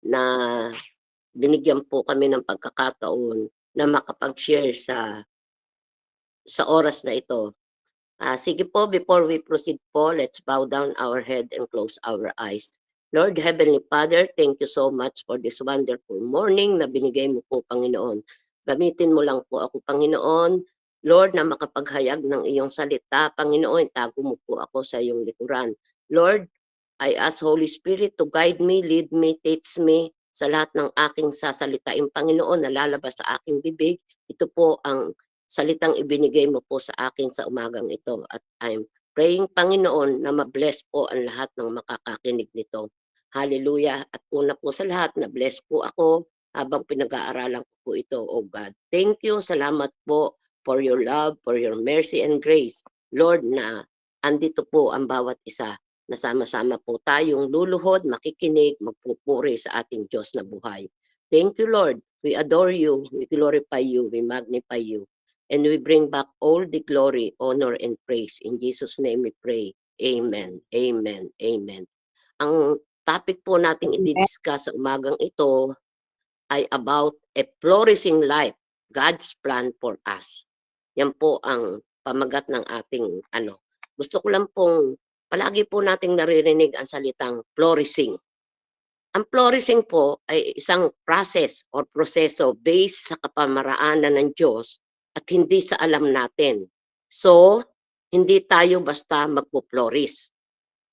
na binigyan po kami ng pagkakataon na makapag-share sa oras na ito. Sige po, before we proceed po, let's bow down our head and close our eyes. Lord Heavenly Father, thank you so much for this wonderful morning na binigay mo po, Panginoon. Gamitin mo lang po ako, Panginoon, Lord, na makapaghayag ng iyong salita. Panginoon, tago mo po ako sa iyong likuran. Lord, I ask Holy Spirit to guide me, lead me, teach me sa lahat ng aking sasalitain, Panginoon, na lalabas sa aking bibig. Ito po ang salitang ibinigay mo po sa akin sa umagang ito. At I'm praying, Panginoon, na ma-bless po ang lahat ng makakakinig nito. Hallelujah. At una po sa lahat, na-bless po ako habang pinag-aaralan ko po ito, oh God. Thank you. Salamat po for your love, for your mercy and grace. Lord, na andito po ang bawat isa. Nasama-sama po tayong luluhod, makikinig, magpupuri sa ating Diyos na buhay. Thank you, Lord. We adore you, we glorify you, we magnify you. And we bring back all the glory, honor, and praise. In Jesus' name we pray. Amen, amen, amen. Ang topic po nating i-discuss sa umagang ito ay about a flourishing life, God's plan for us. Yan po ang pamagat ng ating Gusto ko lang pong palagi po nating naririnig ang salitang flourishing. Ang flourishing po ay isang process or proseso based sa kapamaraanan ng Diyos at hindi sa alam natin. So, hindi tayo basta magpo-flourish.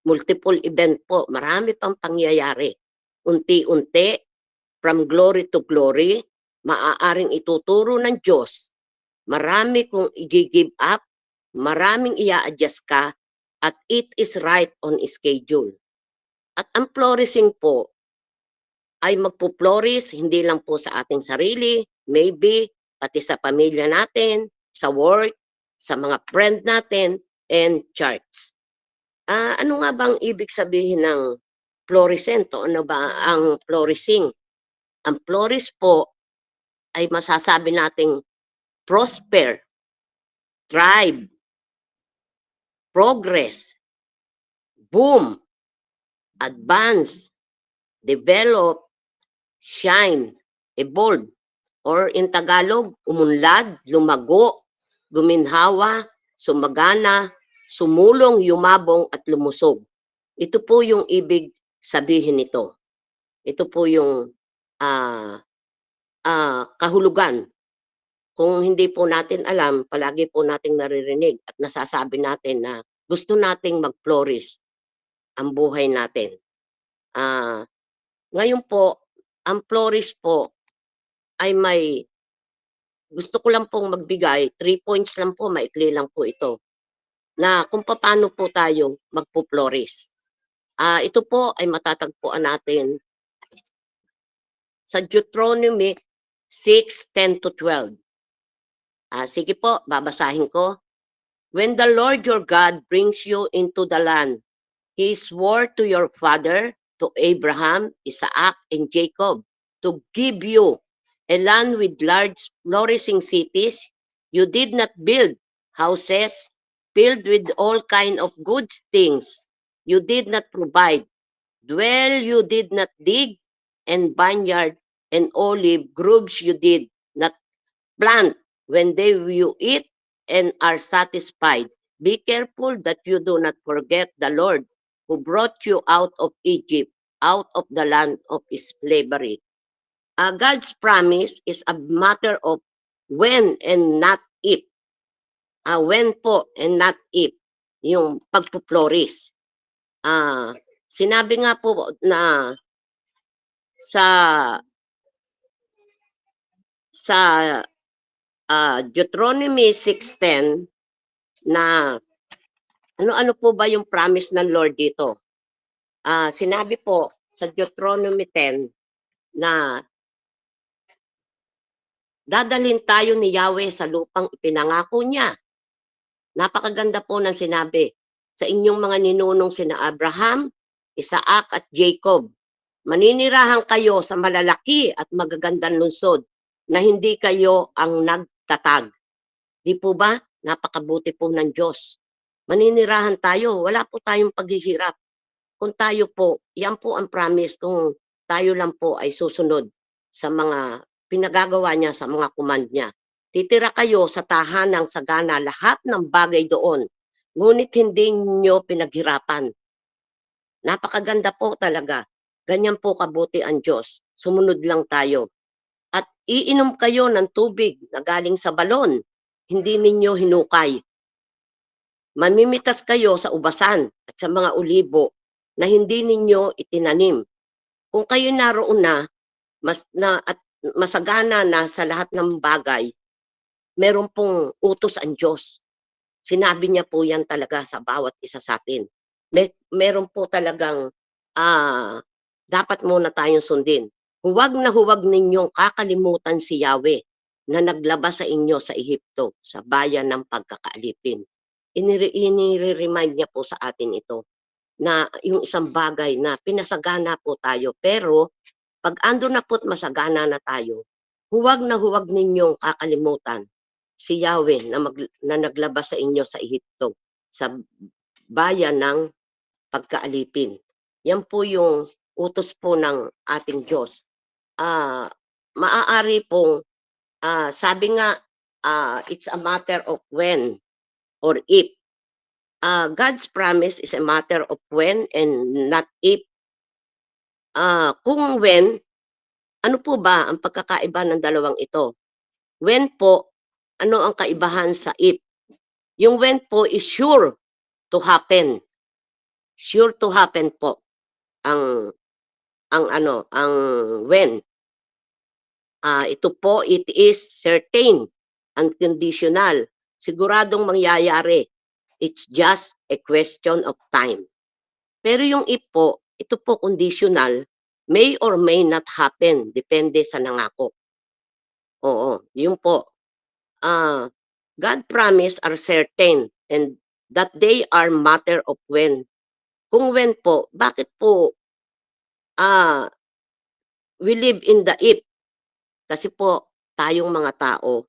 Multiple event po, marami pang pangyayari. Unti-unti, from glory to glory, maaaring ituturo ng Diyos. Marami kong i-give up, maraming i-adjust ka, at it is right on schedule. At ang flourishing po ay magpo-flourish hindi lang po sa ating sarili, maybe pati sa pamilya natin, sa work, sa mga friend natin, and church. Ano nga bang ibig sabihin ng flourishing? Ano ba ang flourishing? Ang flourish po ay masasabi nating prosper, thrive, progress, boom, advance, develop, shine, evolve, or in Tagalog, umunlad, lumago, guminhawa, sumagana, sumulong, yumabong, at lumusog. Ito po yung ibig sabihin nito. Ito po yung kahulugan. Kung hindi po natin alam, palagi po nating naririnig at nasasabi natin na gusto nating mag-flourish ang buhay natin. Ngayon po, ang flourish po ay gusto ko lang pong magbigay, 3 points lang po, maikli lang po ito, na kung paano po tayo magpo-flourish. Ito po ay matatagpuan natin sa Deuteronomy 6:10-12. Sige po, babasahin ko. When the Lord your God brings you into the land He swore to your father, to Abraham, Isaac, and Jacob, to give you a land with large flourishing cities. You did not build houses filled with all kind of good things. You did not provide. Well, you did not dig, and vineyard and olive groves you did not plant. When you eat and are satisfied, be careful that you do not forget the Lord who brought you out of Egypt, out of the land of slavery. God's promise is a matter of when and not if. When po and not if, yung pagpo-flourish. Sinabi nga po na sa Deuteronomy 6:10 na ano po ba yung promise ng Lord dito? Sinabi po sa Deuteronomy 10 na dadalhin tayo ni Yahweh sa lupang ipinangako niya. Napakaganda po ng sinabi. Sa inyong mga ninunong sina Abraham, Isaac at Jacob, maninirahan kayo sa malalaki at magagandang lungsod na hindi kayo ang nagtatag. Di po ba? Napakabuti po ng Diyos. Maninirahan tayo, wala po tayong paghihirap. Kung tayo po, yan po ang promise kung tayo lang po ay susunod sa mga pinagagawa niya, sa mga command niya. Titira kayo sa tahanang sagana, lahat ng bagay doon, ngunit hindi niyo pinaghirapan. Napakaganda po talaga. Ganyan po kabuti ang Diyos. Sumunod lang tayo. At iinom kayo ng tubig na galing sa balon. Hindi ninyo hinukay. Mamimitas kayo sa ubasan at sa mga ulibo na hindi ninyo itinanim. Kung kayo naroon na, at masagana na sa lahat ng bagay, meron pong utos ang Diyos. Sinabi niya po yan talaga sa bawat isa sa atin. Meron po talagang dapat muna tayong sundin. Huwag na huwag ninyong kakalimutan si Yahweh na naglabas sa inyo sa Ehipto, sa bayan ng pagkakaalipin. Inire-remind niya po sa atin ito na yung isang bagay na pinasagana po tayo. Pero pag ando na po't masagana na tayo, huwag na huwag ninyong kakalimutan si Yahweh na naglabas sa inyo sa Ehipto, sa bayan ng pagkaalipin. Yan po yung utos po ng ating Diyos. Maaari pong, sabi nga, it's a matter of when or if. God's promise is a matter of when and not if. Kung when, ano po ba ang pagkakaiba ng dalawang ito? When po, ano ang kaibahan sa if? Yung when po is sure to happen. Sure to happen po ang ang when. Ito po, it is certain, unconditional, siguradong mangyayari. It's just a question of time. Pero yung if po, ito po conditional, may or may not happen, depende sa nangako. Oo, yun po. God promise are certain and that they are matter of when. Kung when po, bakit po we live in the if? Kasi po, tayong mga tao,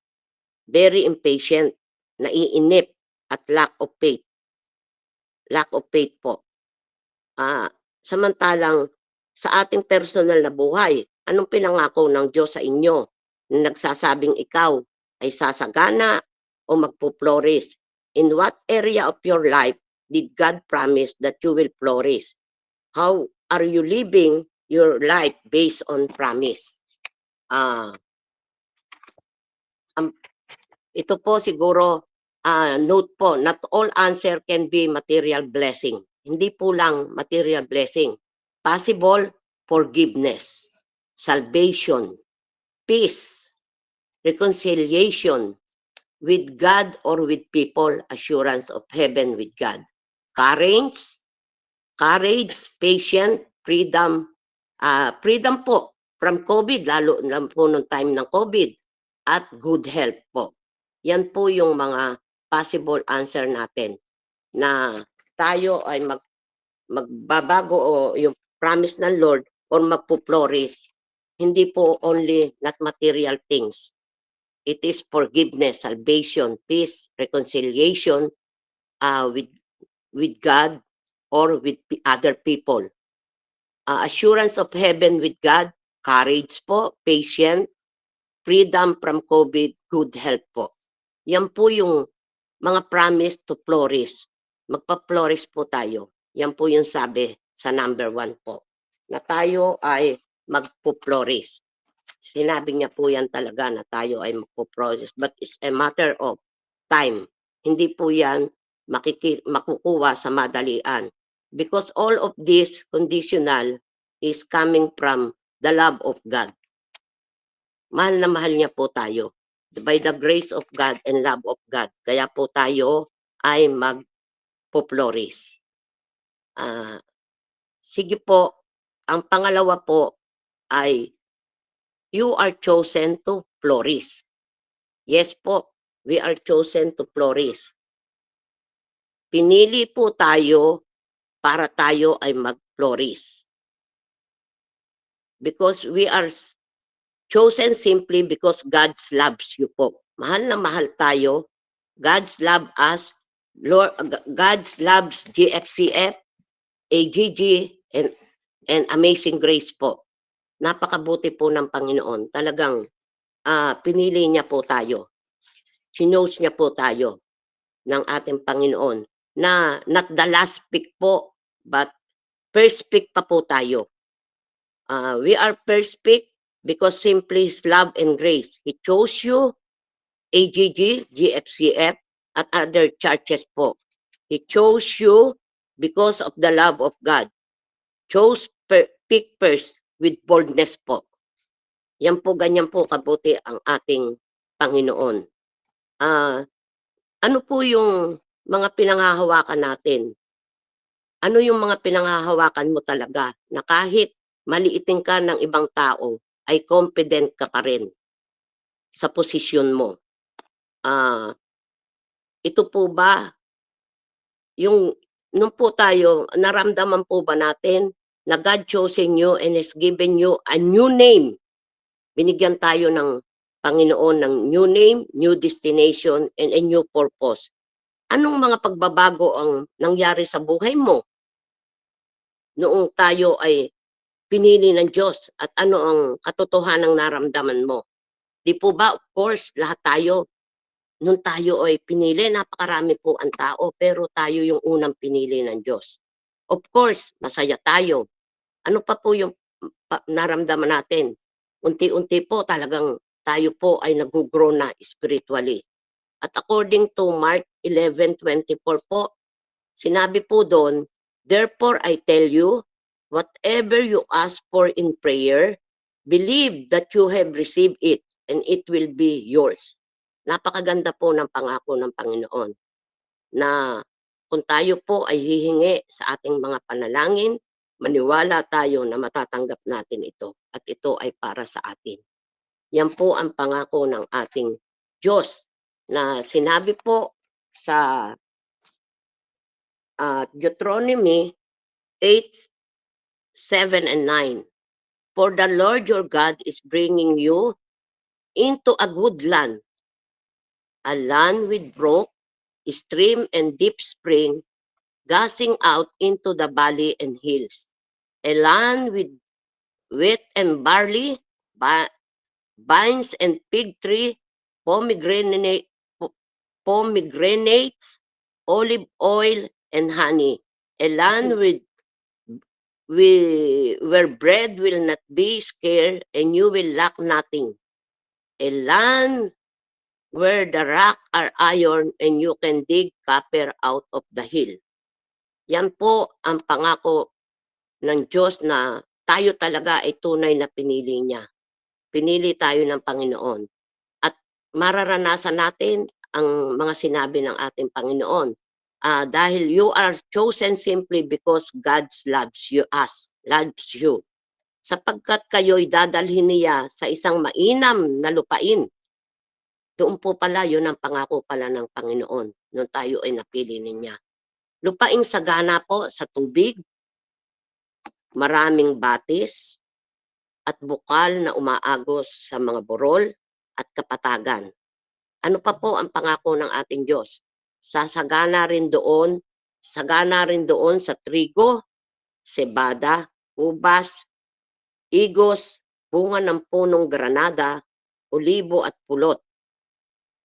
very impatient, naiinip, at lack of faith. Lack of faith po. Samantalang sa ating personal na buhay, anong pinangako ng Diyos sa inyo na nagsasabing ikaw ay sasagana o magpo-flourish? In what area of your life did God promise that you will flourish? How are you living your life based on promise? Ito po siguro, note po, not all answer can be material blessing. Hindi po lang material blessing. Possible forgiveness, salvation, peace, reconciliation with God or with people, assurance of heaven with God. Courage, patience, freedom, freedom po from COVID, lalo lang po nung time ng COVID, at good health po. Yan po yung mga possible answer natin na tayo ay magbabago o yung promise ng Lord or magpo-flourish. Hindi po only not material things. It is forgiveness, salvation, peace, reconciliation with God or with other people. Assurance of heaven with God, courage po, patience, freedom from COVID, good health po. Yan po yung mga promise to flourish. Magpa-flourish po tayo. Yan po yung sabi sa number 1 po. Na tayo ay magpo-flourish. Sinabi niya po yan talaga na tayo ay magpo-flourish. But it's a matter of time. Hindi po yan makukuha sa madalian. Because all of this conditional is coming from the love of God. Mahal na mahal niya po tayo. By the grace of God and love of God. Kaya po tayo ay magpo-flourish. Sige po, ang pangalawa po ay you are chosen to flourish. Yes po, we are chosen to flourish. Pinili po tayo para tayo ay mag-flourish. Because we are chosen simply because God loves you po. Mahal na mahal tayo. God's love us. Lord, God's loves GFCF, AGG, and Amazing Grace po. napakabuti po ng Panginoon. Talagang pinili niya po tayo. Chinose niya po tayo ng ating Panginoon na not the last pick po, but first pick pa po tayo. We are first pick because simply His love and grace. He chose you, AGG, GFCF, at other churches po. He chose you because of the love of God. Chose pick first with boldness po. Yan po, ganyan po kabuti ang ating Panginoon. Ano po yung mga pinanghahawakan natin? Ano yung mga pinanghahawakan mo talaga na kahit maliitin ka ng ibang tao, ay confident ka pa rin sa posisyon mo? Ito po ba, yung nung po tayo, naramdaman po ba natin na God chosen you and has given you a new name? Binigyan tayo ng Panginoon ng new name, new destination, and a new purpose. Anong mga pagbabago ang nangyari sa buhay mo noong tayo ay pinili ng Diyos, at ano ang katotohanang naramdaman mo? Di po ba, of course, lahat tayo, nung tayo ay pinili, napakarami po ang tao, pero tayo yung unang pinili ng Diyos. Of course, masaya tayo. Ano pa po yung naramdaman natin? Unti-unti po talagang tayo po ay nag-grow na spiritually. At according to Mark 11:24 po, sinabi po doon, therefore I tell you, whatever you ask for in prayer, believe that you have received it and it will be yours. Napakaganda po ng pangako ng Panginoon na kung tayo po ay hihingi sa ating mga panalangin, maniwala tayo na matatanggap natin ito at ito ay para sa atin. Yan po ang pangako ng ating Diyos na sinabi po sa Deuteronomy 8:7 and 9. For the Lord your God is bringing you into a good land, a land with brook, stream, and deep spring, gushing out into the valley and hills, a land with wheat and barley, vines and fig tree, pomegranates, olive oil, and honey, a land where bread will not be scarce and you will lack nothing, a land where the rock are iron and you can dig copper out of the hill. Yan po ang pangako ng Diyos na tayo talaga ay tunay na pinili niya. Pinili tayo ng Panginoon. At mararanasan natin ang mga sinabi ng ating Panginoon. Dahil you are chosen simply because God loves you. Sapagkat kayo'y dadalhin niya sa isang mainam na lupain. Doon po pala, yun ang pangako pala ng Panginoon nung tayo ay napili niya. Lupaing sagana po sa tubig, maraming batis, at bukal na umaagos sa mga burol at kapatagan. Ano pa po ang pangako ng ating Diyos? Sagana rin doon sa trigo, cebada, ubas, igos, bunga ng punong granada, olibo at pulot.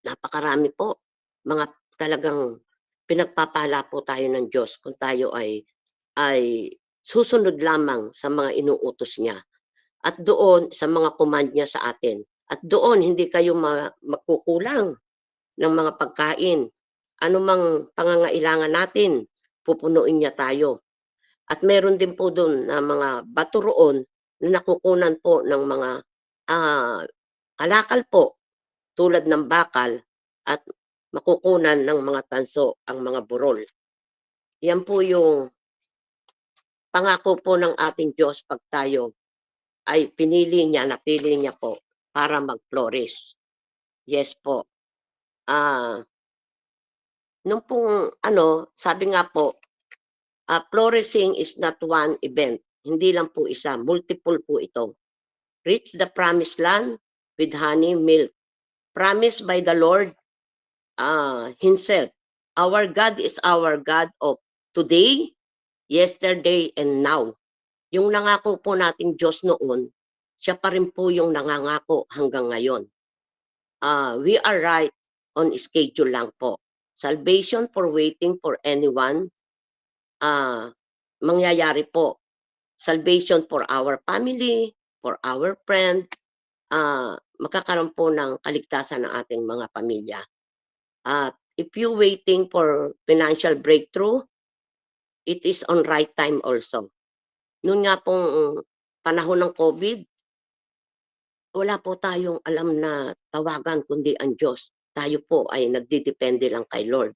Napakarami po. Mga talagang pinagpapala po tayo ng Diyos kung tayo ay susunod lamang sa mga inuutos niya. At doon sa mga command niya sa atin. At doon hindi kayo magkukulang ng mga pagkain. Ano mang pangangailangan natin, pupunuin niya tayo. At meron din po doon na mga bato roon na nakukunan po ng mga kalakal po tulad ng bakal at makukunan ng mga tanso ang mga burol. Yan po yung pangako po ng ating Diyos pag tayo ay napili niya po para mag-flourish. Yes po. Nung pong sabi nga po, flourishing is not one event. Hindi lang po isa, multiple po ito. Reach the promised land with honey, milk. Promised by the Lord Himself. Our God is our God of today, yesterday, and now. Yung nangako po nating Diyos noon, siya pa rin po yung nangangako hanggang ngayon. We are right on schedule lang po. Salvation for waiting for anyone, mangyayari po. Salvation for our family, for our friend, magkakaroon po ng kaligtasan ng ating mga pamilya. At if you waiting for financial breakthrough, it is on right time also. Noon nga pong panahon ng COVID, wala po tayong alam na tawagan kundi ang Diyos. Tayo po ay nagdidepende lang kay Lord.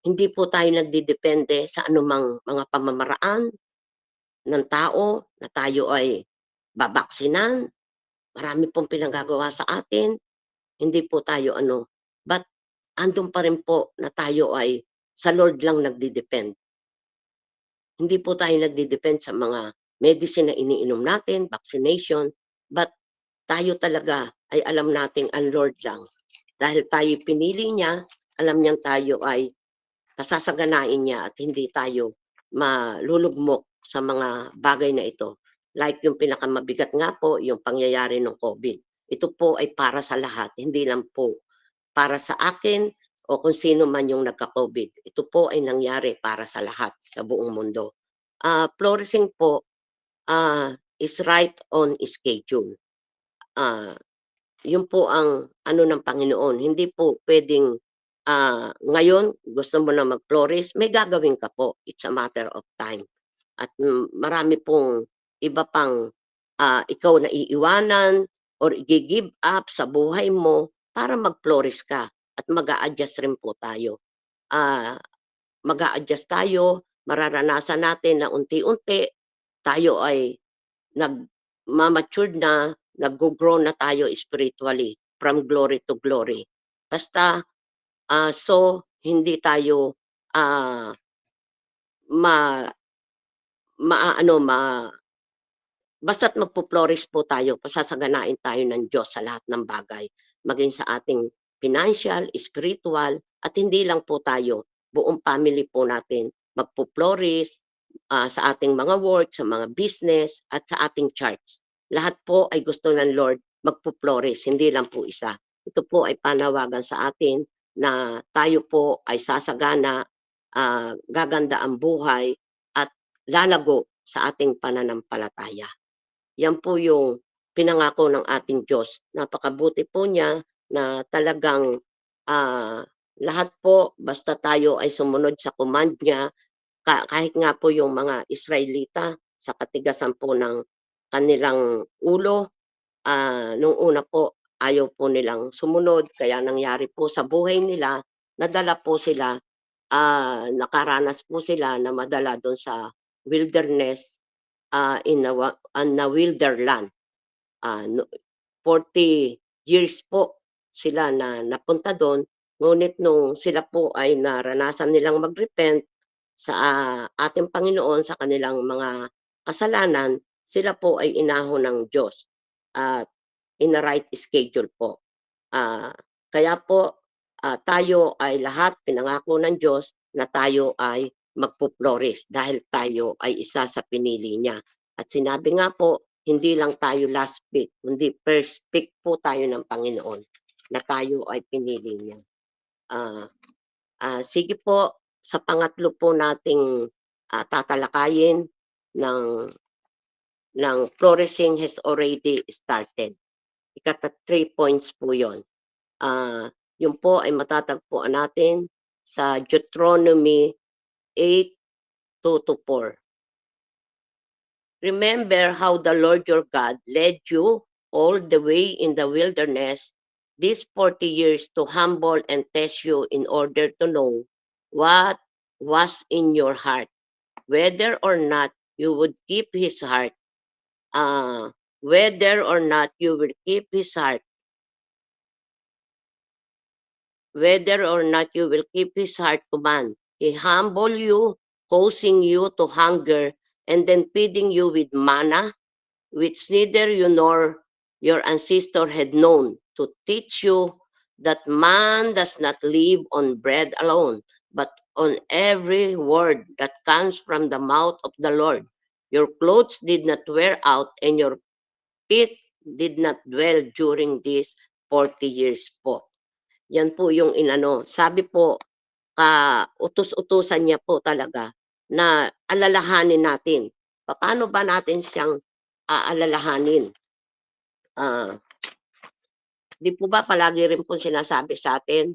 Hindi po tayo nagdidepende sa anumang mga pamamaraan ng tao na tayo ay babaksinan. Marami pong pinagagawa sa atin. Hindi po tayo but andun pa rin po na tayo ay sa Lord lang nagdidepend. Hindi po tayo nagdidepend sa mga medicine na iniinom natin, vaccination, but tayo talaga ay alam nating ang Lord lang. Dahil tayo pinili niya, alam niyang tayo ay kasasaganain niya at hindi tayo malulugmok sa mga bagay na ito. Like yung pinakamabigat nga po, yung pangyayari ng COVID. Ito po ay para sa lahat, hindi lang po para sa akin o kung sino man yung nagka-COVID. Ito po ay nangyari para sa lahat sa buong mundo. Flourishing po is right on schedule. Yun po ang ng Panginoon. Hindi po pwedeng ngayon gusto mo na mag-flourish, may gagawin ka po. It's a matter of time. At marami pong iba pang ikaw na iiwanan or i-give up sa buhay mo para mag-flourish ka at mag-a-adjust rin po tayo. Mag-a-adjust tayo, mararanasan natin na unti-unti tayo ay nag-matured na, nag-grow na tayo spiritually from glory to glory. Basta so hindi tayo basta't magpo-flourish po tayo, pasasaganain tayo ng Diyos sa lahat ng bagay, maging sa ating financial, spiritual, at hindi lang po tayo, buong family po natin magpo-flourish sa ating mga work, sa mga business, at sa ating church. Lahat po ay gusto ng Lord magpo-flourish, hindi lang po isa. Ito po ay panawagan sa atin na tayo po ay sasagana, gaganda ang buhay, at lalago sa ating pananampalataya. Yan po yung pinangako ng ating Diyos. Napakabuti po niya na talagang lahat po basta tayo ay sumunod sa command niya, kahit nga po yung mga Israelita sa katigasan po ng kanilang ulo, nung una po ayaw po nilang sumunod, kaya nangyari po sa buhay nila, nadala po sila, nakaranas po sila na madala doon sa wilderness, in a wilderland. 40 years po sila na napunta doon, ngunit nung sila po ay naranasan nilang mag-repent sa ating Panginoon sa kanilang mga kasalanan, sila po ay inahon ng Diyos at in a right schedule po. Kaya po tayo ay lahat pinangako ng Diyos na tayo ay magpo-flourish dahil tayo ay isa sa pinili niya. At sinabi nga po, hindi lang tayo last pick, kundi first pick po tayo ng Panginoon na tayo ay pinili niya. Sige po, sa pangatlo po nating tatalakayin ng flourishing has already started. 3 points po yon. Yun po ay matatagpuan natin sa Deuteronomy 8:2-4. Remember how the Lord your God led you all the way in the wilderness these 40 years to humble and test you in order to know what was in your heart, whether or not you would keep his heart, whether or not you will keep his heart, whether or not you will keep his heart command. He humble you, causing you to hunger, and then feeding you with manna, which neither you nor your ancestor had known, to teach you that man does not live on bread alone, but on every word that comes from the mouth of the Lord. Your clothes did not wear out, and your feet did not dwell during these 40 years po. Yan po yung inano. Sabi po, utos-utusan niya po talaga na alalahanin natin. Paano ba natin siyang aalalahanin? Ah, di po ba palagi rin po sinasabi sa atin,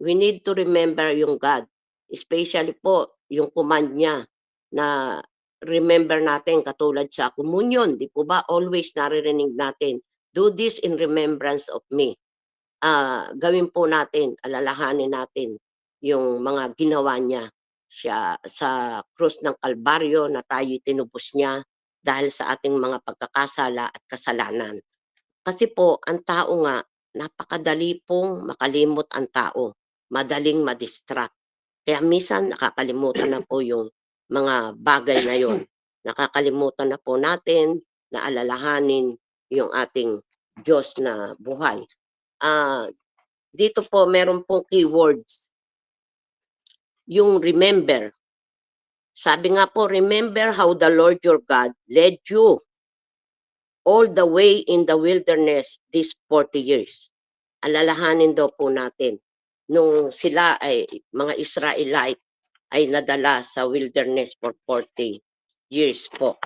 we need to remember yung God. Especially po yung command niya na remember natin katulad sa communion, di po ba always naririnig natin, do this in remembrance of me. Gawin po natin, alalahanin natin yung mga ginawa niya siya sa krus ng Kalbaryo na tayo tinubos niya dahil sa ating mga pagkakasala at kasalanan. Kasi po, ang tao nga, napakadali pong makalimot ang tao, madaling madistract. Kaya minsan nakakalimutan na po yung mga bagay na yon. Nakakalimutan na po natin na alalahanin yung ating Diyos na buhay. Dito po meron pong keywords. Yung remember. Sabi nga po, remember how the Lord your God led you all the way in the wilderness these 40 years. Alalahanin daw po natin nung sila ay mga Israelite ay nadala sa wilderness for 40 years po.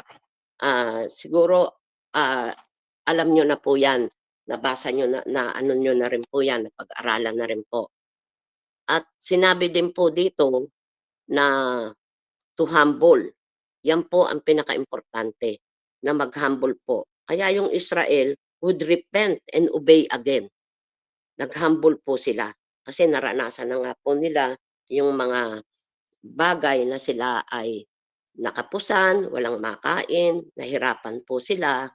Siguro alam nyo na po yan, nabasa nyo na ano nyo na rin po yan, napag-aralan na rin po. At sinabi din po dito na to humble. Yan po ang pinaka-importante, na mag-humble po. Kaya yung Israel would repent and obey again. Nag-humble po sila kasi naranasan na nga po nila yung mga bagay na sila ay nakapusan, walang makain, nahirapan po sila.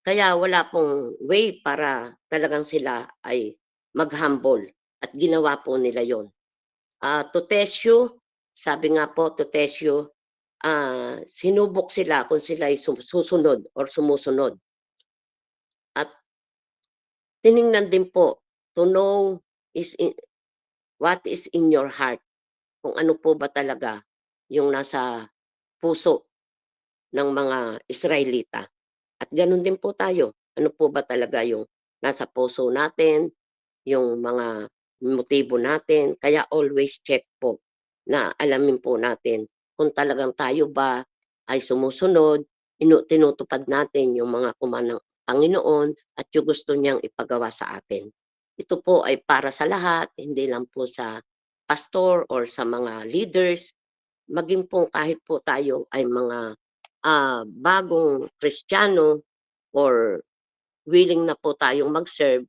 Kaya wala pong way para talagang sila ay mag-humble at ginawa po nila yon. To test you, sabi nga po, to test you, sinubok sila kung sila ay susunod or sumusunod. At tiningnan din po to know what is in your heart. Kung ano po ba talaga yung nasa puso ng mga Israelita. At ganun din po tayo. Ano po ba talaga yung nasa puso natin, yung mga motibo natin. Kaya always check po na alamin po natin kung talagang tayo ba ay sumusunod, tinutupad natin yung mga kumanang Panginoon at yung gusto niyang ipagawa sa atin. Ito po ay para sa lahat, hindi lang po sa pastor or sa mga leaders, maging po kahit po tayo ay mga bagong Kristiyano or willing na po tayong mag-serve,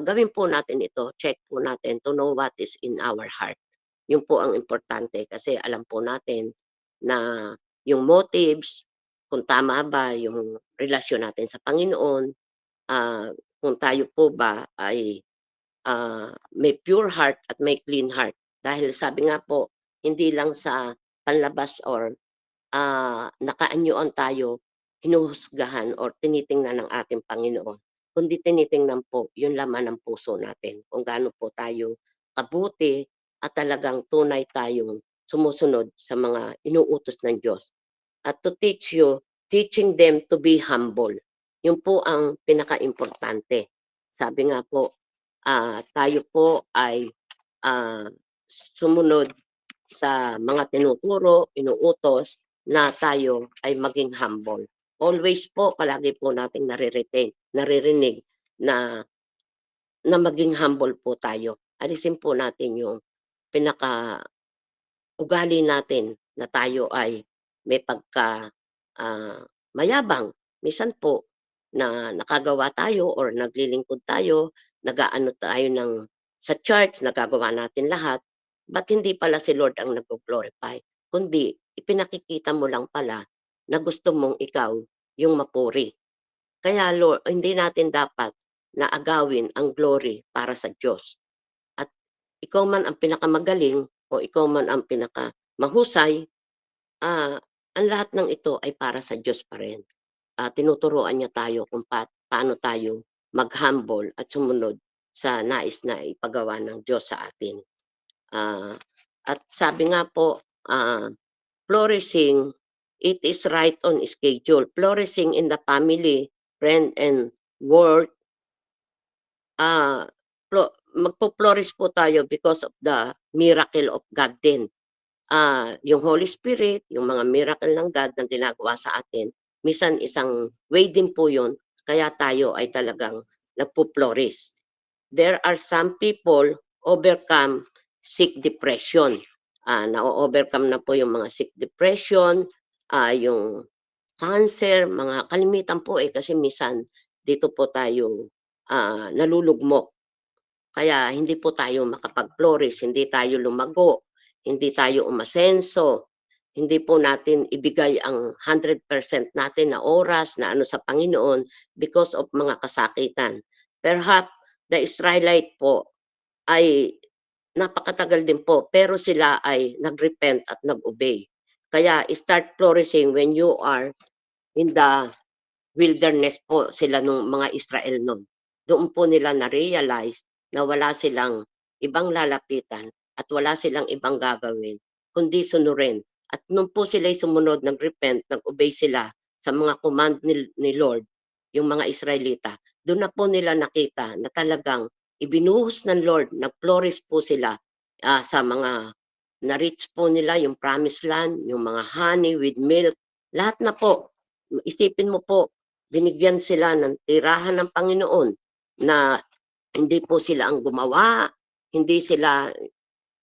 gawin po natin ito, check po natin to know what is in our heart. Yun po ang importante kasi alam po natin na yung motives, kung tama ba yung relasyon natin sa Panginoon, kung tayo po ba ay may pure heart at may clean heart. Dahil sabi nga po, hindi lang sa panlabas or nakaanyuan tayo, hinuhusgahan or tinitingnan ng ating Panginoon, kundi tinitingnan po yung laman ng puso natin, kung gaano po tayo kabuti at talagang tunay tayong sumusunod sa mga inuutos ng Diyos. At to teach you, teaching them to be humble. Yun po ang pinaka-importante. Sabi nga po, tayo po ay sumunod sa mga tinuturo, inuutos na tayo ay maging humble. Always po, palagi po nating naririnig na maging humble po tayo. Alisin po natin yung ugali natin na tayo ay may mayabang. Minsan po na nakagawa tayo or naglilingkod tayo, nagaano tayo sa church, nagagawa natin lahat, ba't hindi pala si Lord ang nag-glorify? Kundi ipinakikita mo lang pala na gusto mong ikaw yung mapuri. Kaya Lord, hindi natin dapat na agawin ang glory para sa Diyos. At ikaw man ang pinakamagaling o ikaw man ang pinakamahusay, ang lahat ng ito ay para sa Diyos pa rin. Tinuturuan niya tayo kung paano tayo mag-humble at sumunod sa nais na ipagawa ng Diyos sa atin. At sabi nga po, flourishing, it is right on schedule. Flourishing in the family friend and work, magpo-flourish po tayo because of the miracle of God din. Yung Holy Spirit, yung mga miracle ng God na ginagawa sa atin, minsan isang way din po yun, kaya tayo ay talagang nagpo-flourish. There are some people overcome sick depression. Na-overcome na po yung mga sick depression, yung cancer, mga kalimitan po kasi minsan dito po tayo nalulugmok. Kaya hindi po tayo makapag-flourish, hindi tayo lumago, hindi tayo umasenso, hindi po natin ibigay ang 100% natin na oras na sa Panginoon because of mga kasakitan. Perhaps the Israelite po ay napakatagal din po pero sila ay nag-repent at nag-obey. Kaya start flourishing when you are in the wilderness po sila nung mga Israel nun. Doon po nila na-realize na wala silang ibang lalapitan at wala silang ibang gagawin, kundi sunurin. At nung po sila'y sumunod, nag-repent, nag-obey sila sa mga command ni Lord, yung mga Israelita, doon na po nila nakita na talagang ibinuhos ng Lord, nag-flourish po sila sa mga na-reach po nila yung promised land, yung mga honey with milk, lahat na po. Isipin mo po, binigyan sila ng tirahan ng Panginoon na hindi po sila ang gumawa, hindi sila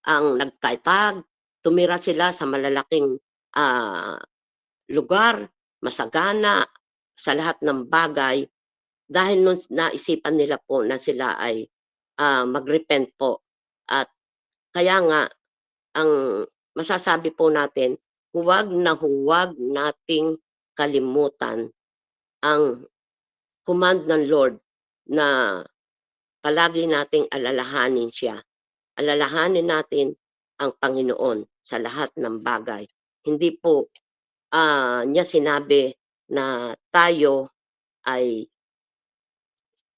ang nagkatag, tumira sila sa malalaking lugar, masagana, sa lahat ng bagay, dahil nung naisipan nila po na sila ay mag-repent po. At kaya nga, ang masasabi po natin, huwag na huwag nating kalimutan ang command ng Lord na palagi nating alalahanin siya. Alalahanin natin ang Panginoon sa lahat ng bagay. Hindi po niya sinabi na tayo ay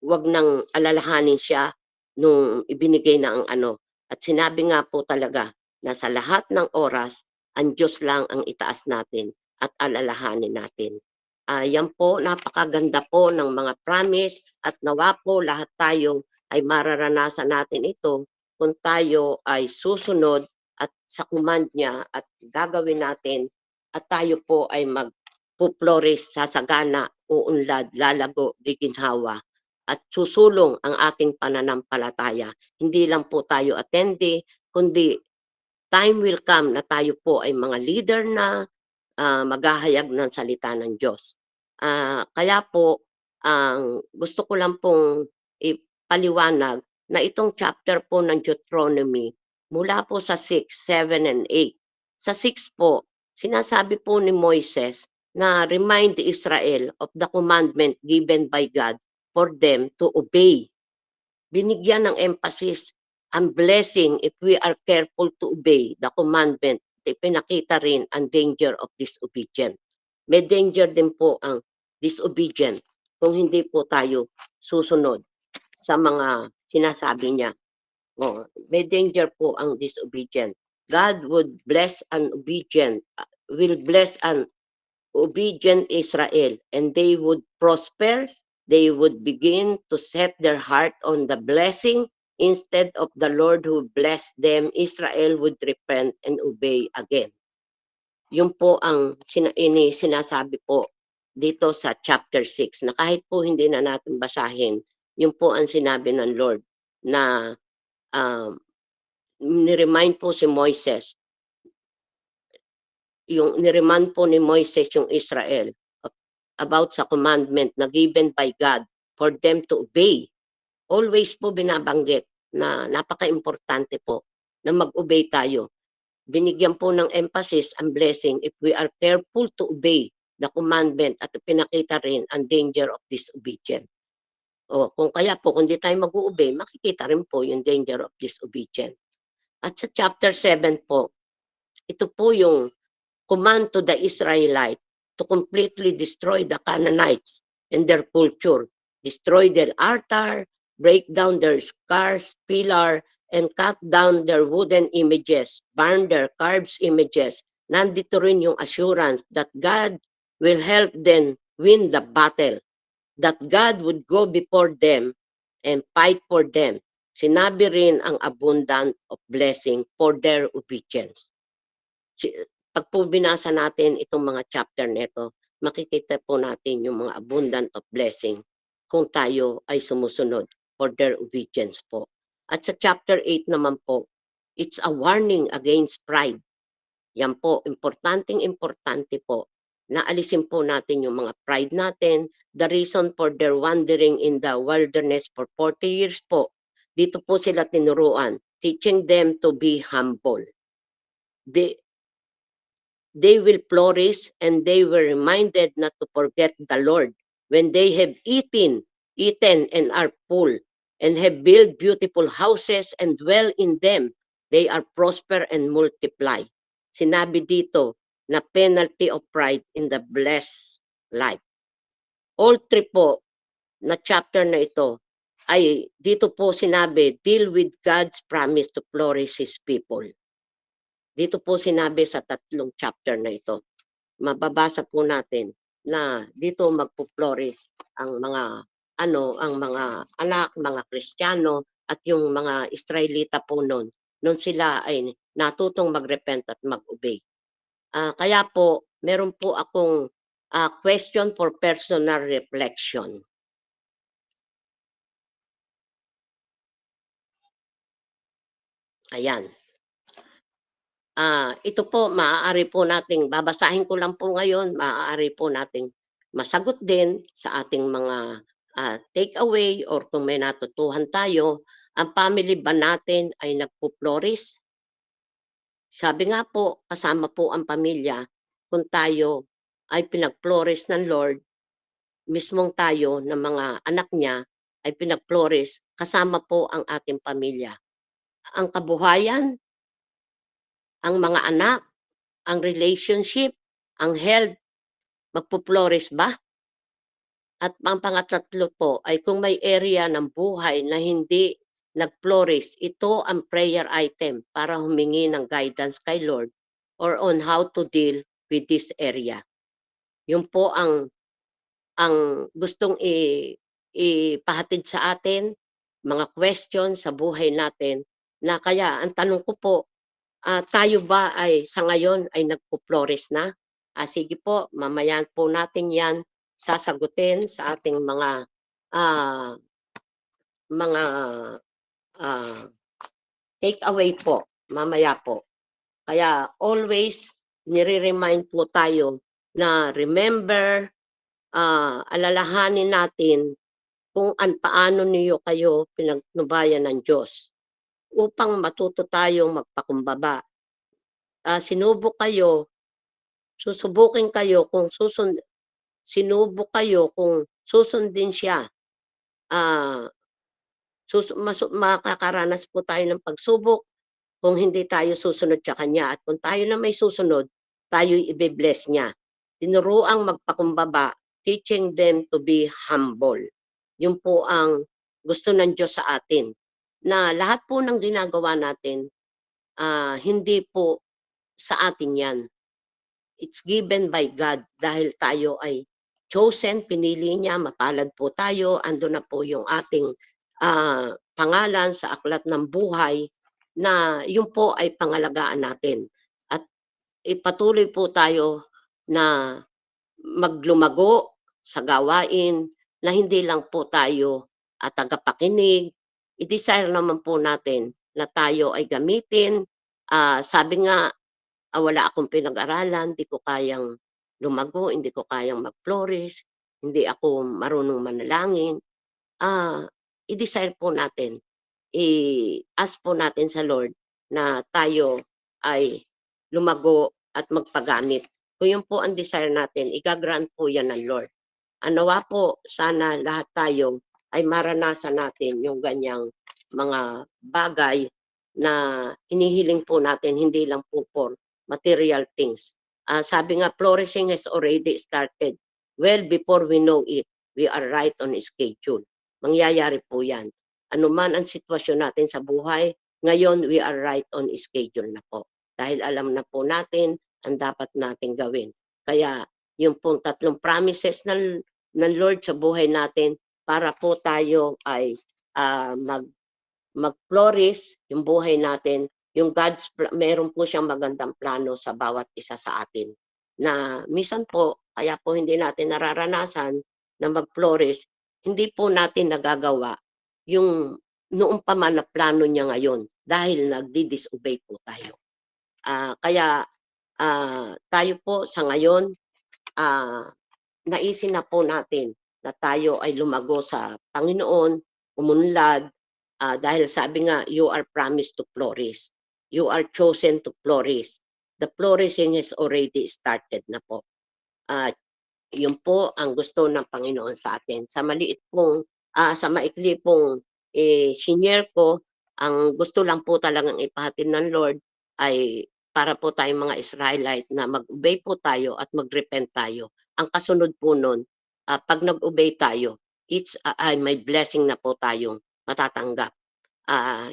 wag nang alalahanin siya nung ibinigay na ang ano. At sinabi nga po talaga na sa lahat ng oras, ang Diyos lang ang itaas natin at alalahanin natin. Yan po, napakaganda po ng mga promise at nawa po lahat tayo ay mararanasan natin ito kung tayo ay susunod at sa command niya at gagawin natin at tayo po ay magpo-flourish, sasagana, uunlad, lalago, giginhawa at susulong ang ating pananampalataya. Hindi lang po tayo attendee, kundi time will come na tayo po ay mga leader na maghahayag ng salita ng Diyos. Kaya po, gusto ko lang pong ipaliwanag na itong chapter po ng Deuteronomy mula po sa 6, 7, and 8. Sa 6 po, sinasabi po ni Moises na remind Israel of the commandment given by God for them to obey. Binigyan ng emphasis ang blessing if we are careful to obey the commandment. Ipinakita rin ang danger of disobedience. May danger din po ang disobedient kung hindi po tayo susunod sa mga sinasabi niya. May danger po ang disobedient. God would bless an obedient, will bless an obedient Israel, and they would prosper. They would begin to set their heart on the blessing instead of the Lord who blessed them. Israel would repent and obey again. Yun po ang sinasabi po dito sa chapter 6 na kahit po hindi na natin basahin, yun po ang sinabi ng Lord na niremind po si Moises, yung niremind po ni Moises yung Israel about sa commandment na given by God for them to obey. Always po binabanggit na napaka-importante po na mag-obey tayo. Binigyan po ng emphasis ang blessing if we are careful to obey the commandment at pinakita rin ang danger of disobedience. Kung kaya po, kung di tayo mag-obey, makikita rin po yung danger of disobedience. At sa chapter 7 po, ito po yung command to the Israelite to completely destroy the Canaanites and their culture, destroy their altar, break down their scars, pillar, and cut down their wooden images, burn their carved images. Nandito rin yung assurance that God will help them win the battle. that God would go before them and fight for them. Sinabi rin ang abundant of blessing for their obedience. Pag po binasa natin itong mga chapter nito, makikita po natin yung mga abundant of blessing kung tayo ay sumusunod for their obedience po. At sa chapter 8 naman po, it's a warning against pride. Yan po, importante po na alisin po natin yung mga pride natin. The reason for their wandering in the wilderness for 40 years po, dito po sila tinuruan, teaching them to be humble. They will flourish and they were reminded not to forget the Lord when they have eaten and are full and have built beautiful houses and dwell in them. They are prosper and multiply. Sinabi dito na penalty of pride in the blessed life. All three po na chapter na ito ay dito po sinabi, deal with God's promise to flourish His people. Dito po sinabi sa tatlong chapter na ito. Mababasa po natin na dito magpo-flourish ang mga ang mga anak, mga Kristiyano at yung mga Israelita po noon sila ay natutong mag-repent at mag-obey. Kaya po meron po akong question for personal reflection. Ayan. Ito po maaari po nating babasahin ko lang po ngayon, maaari po nating masagot din sa ating mga take away or kung may natutuhan tayo, ang family ba natin ay nagpo-flourish? Sabi nga po, kasama po ang pamilya kung tayo ay pinag-flourish ng Lord, mismong tayo ng mga anak niya ay pinag-flourish, kasama po ang ating pamilya. Ang kabuhayan, ang mga anak, ang relationship, ang health, magpo-flourish ba? At ang pangatatlo po ay kung may area ng buhay na hindi nag-flourish, ito ang prayer item para humingi ng guidance kay Lord or on how to deal with this area. Yun po ang gustong ipahatid sa atin, mga question sa buhay natin na kaya ang tanong ko po, tayo ba ay sa ngayon ay nagpo-flourish na? Sige po, mamaya po natin yan sasagutin sa ating mga take away po, mamaya po. Kaya always nire-remind po tayo na remember, alalahanin natin kung paano niyo kayo pinagnubayan ng Diyos upang matuto tayong magpakumbaba. Sinubok kayo, susubukin kayo kung sinubok kayo kung susundin siya. Makakaranas po tayo ng pagsubok kung hindi tayo susunod sa Kanya. At kung tayo na may susunod, tayo'y ibe-bless niya. Tinuruang magpakumbaba, teaching them to be humble. Yun po ang gusto ng Diyos sa atin. Na lahat po ng ginagawa natin, hindi po sa atin yan. It's given by God dahil tayo ay chosen, pinili niya, mapalad po tayo, ando na po yung ating pangalan sa aklat ng buhay na yun po ay pangalagaan natin. At ipatuloy po tayo na maglumago sa gawain na hindi lang po tayo tagapakinig. I-desire naman po natin na tayo ay gamitin. Sabi nga, wala akong pinag-aralan, hindi ko kayang lumago, hindi ko kayang mag-flourish, hindi ako marunong manalangin. I-desire po natin, i-ask po natin sa Lord na tayo ay lumago at magpagamit. Kung yun po ang desire natin, igagrant po yan ng Lord. Nawa po, sana lahat tayo ay maranasan natin yung ganyang mga bagay na inihiling po natin, hindi lang po for material things. Sabi nga, flourishing has already started. Well, before we know it, we are right on schedule. Mangyayari po yan. Ano man ang sitwasyon natin sa buhay, ngayon we are right on schedule na po. Dahil alam na po natin ang dapat nating gawin. Kaya yung pong tatlong promises ng Lord sa buhay natin para po tayo ay mag-flourish yung buhay natin. Yung meron po siyang magandang plano sa bawat isa sa atin. Na minsan po, kaya po hindi natin nararanasan na mag-flourish, hindi po natin nagagawa yung noong pa man na plano niya ngayon dahil nagdi-disobey po tayo. Kaya tayo po sa ngayon, naisin na po natin na tayo ay lumago sa Panginoon, umunlad, dahil sabi nga, you are promised to flourish. You are chosen to flourish. The flourishing has already started na po. Yun po ang gusto ng Panginoon sa atin. Sa maliit pong, sa maikli pong senior ko, ang gusto lang po talagang ipahatid ng Lord ay para po tayong mga Israelite na mag-obey po tayo at mag-repent tayo. Ang kasunod po nun, pag nag-obey tayo, may blessing na po tayong matatanggap.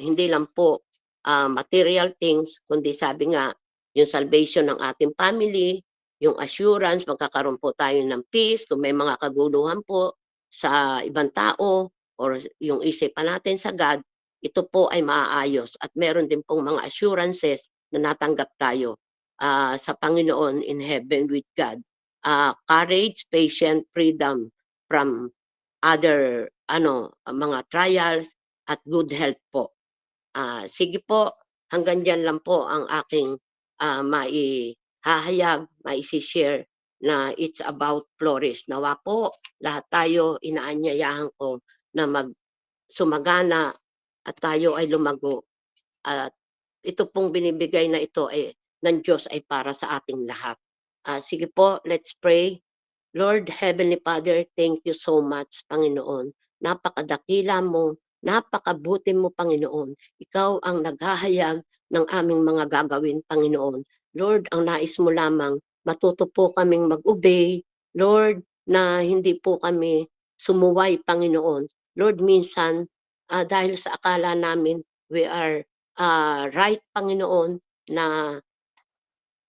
Hindi lang po material things, kundi sabi nga, yung salvation ng ating family, yung assurance, magkakaroon po tayo ng peace kung may mga kaguluhan po sa ibang tao or yung isipan natin sa God, ito po ay maaayos at meron din pong mga assurances na natanggap tayo sa Panginoon in heaven with God. Courage, patience, freedom from other mga trials at good health po. Sige po, hanggang dyan lang po ang aking maihahayag, maisi-share na it's about flourish. Nawa po, lahat tayo inaanyayahan ko na sumagana at tayo ay lumago. At ito pong binibigay na ito ay ng Diyos ay para sa ating lahat. Sige po, let's pray. Lord Heavenly Father, thank you so much, Panginoon. Napakadakila mo, napakabuti mo, Panginoon. Ikaw ang naghahayag ng aming mga gagawin, Panginoon. Lord, ang nais mo lamang, matuto po kaming mag-obey. Lord, na hindi po kami sumuway, Panginoon. Lord, minsan, dahil sa akala namin, we are right, Panginoon, na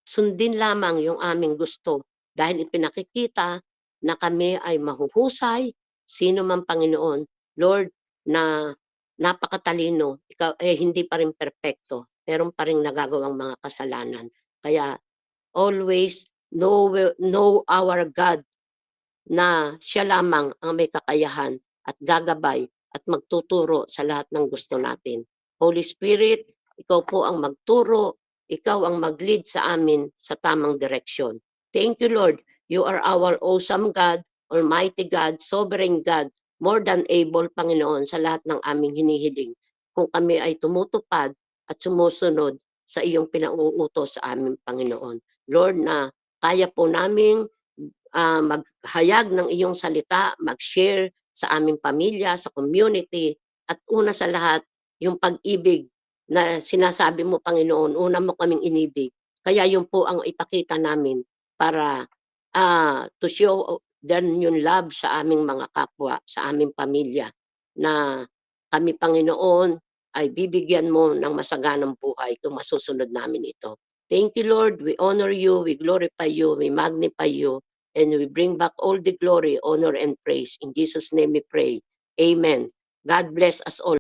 sundin lamang yung aming gusto dahil ipinakikita na kami ay mahuhusay, sino man Panginoon, Lord, na napakatalino, ikaw hindi pa rin perpekto, meron pa rin nagagawang mga kasalanan. Kaya always know our God na siya lamang ang may kakayahan at gagabay at magtuturo sa lahat ng gusto natin. Holy Spirit, ikaw po ang magturo, ikaw ang mag-lead sa amin sa tamang direksyon. Thank you, Lord. You are our awesome God, Almighty God, Sovereign God, more than able, Panginoon, sa lahat ng aming hinihiling. Kung kami ay tumutupad at sumusunod sa iyong pinauutos sa aming Panginoon. Lord, na kaya po naming maghayag ng iyong salita, mag-share sa aming pamilya, sa community, at una sa lahat, yung pag-ibig na sinasabi mo, Panginoon, una mo kaming inibig. Kaya yun po ang ipakita namin para to show them yung love sa aming mga kapwa, sa aming pamilya, na kami, Panginoon, ay bibigyan mo ng masaganang buhay kung masusunod namin ito. Thank you, Lord. We honor you, we glorify you, we magnify you, and we bring back all the glory, honor, and praise. In Jesus' name we pray. Amen. God bless us all.